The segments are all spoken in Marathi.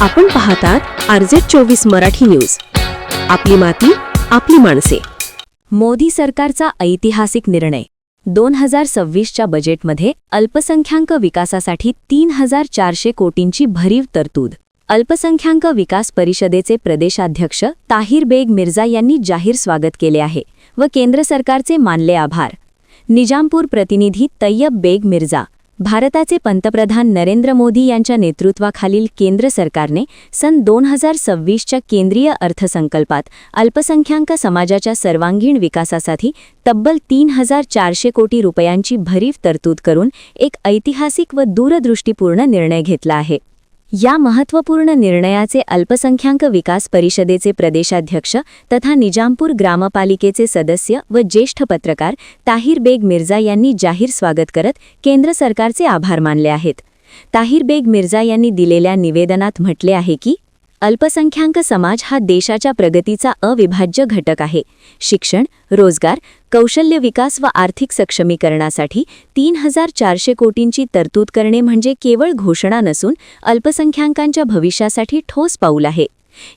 आपण पाहतात RZ24 मराठी न्यूज. आपली माती आपली माणसे. मोदी सरकारचा ऐतिहासिक निर्णय. 2026च्या बजेटमध्ये अल्पसंख्याक विकासासाठी 3400 कोटींची भरीव तरतूद. अल्पसंख्याक विकास परिषदेचे प्रदेशाध्यक्ष ताहिर बेग मिर्झा यांनी जाहीर स्वागत केले आहे व केंद्र सरकारचे मानले आभार. निजामपूर प्रतिनिधी तय्यब बेग मिर्झा. भारताचे पंतप्रधान नरेंद्र मोदी यांच्या नेतृत्वाखालील केंद्र सरकारने सन 2026च्या केंद्रीय अर्थसंकल्पात अल्पसंख्याक समाजाच्या सर्वांगीण विकासासाठी तब्बल 3400 कोटी रुपयांची भरीव तरतूद करून एक ऐतिहासिक व दूरदृष्टीपूर्ण निर्णय घेतला आहे. या महत्त्वपूर्ण निर्णयाचे अल्पसंख्याक विकास परिषदेचे प्रदेशाध्यक्ष तथा निजामपूर ग्रामपालिकेचे सदस्य व ज्येष्ठ पत्रकार ताहिर बेग मिर्झा यांनी जाहीर स्वागत करत केंद्र सरकारचे आभार मानले आहेत. ताहिर बेग मिर्झा यांनी दिलेल्या निवेदनात म्हटले आहे की अल्पसंख्याक समाज हा देशाच्या प्रगतीचा अविभाज्य घटक आहे. शिक्षण, रोजगार, कौशल्य विकास व आर्थिक सक्षमीकरणासाठी 3400 कोटींची तरतूद करणे म्हणजे केवळ घोषणा नसून अल्पसंख्याकांच्या भविष्यासाठी ठोस पाऊल आहे.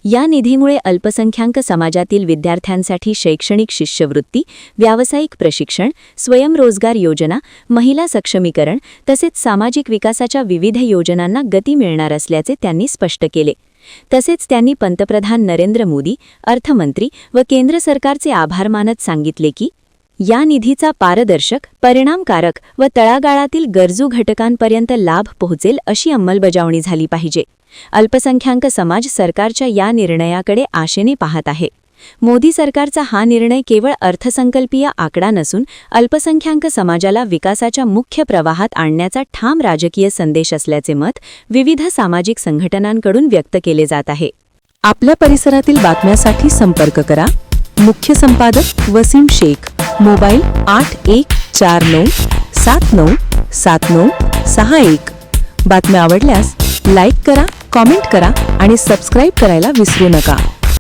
या निधीमुळे अल्पसंख्याक समाजातील विद्यार्थ्यांसाठी शैक्षणिक शिष्यवृत्ती, व्यावसायिक प्रशिक्षण, स्वयंरोजगार योजना, महिला सक्षमीकरण तसेच सामाजिक विकासाच्या विविध योजनांना गती मिळणार असल्याचे त्यांनी स्पष्ट केले. तसेच त्यांनी पंतप्रधान नरेंद्र मोदी, अर्थमंत्री व केंद्र सरकारचे आभार मानत सांगितले की या निधीचा पारदर्शक, परिणामकारक व तळागाळातील गरजू घटकांपर्यंत लाभ पोहोचेल अशी अंमलबजावणी झाली पाहिजे. अल्पसंख्याक समाज सरकारच्या या निर्णयाकडे आशेने पाहत आहे. मोदी सरकारचा हा निर्णय केवळ अर्थसंकल्पीय आकडा नसून अल्पसंख्याक समाजाला विकासाच्या मुख्य प्रवाहात आणण्याचा ठाम राजकीय संदेश असल्याचे मत विविध सामाजिक संघटनांकडून व्यक्त केले जात आहे. आपल्या परिसरातील बातम्यांसाठी संपर्क करा. मुख्य संपादक वसीम शेख. मोबाईल 8149797961. बातम्या आवडल्यास लाईक करा, कॉमेंट करा आणि सबस्क्राईब करायला विसरू नका.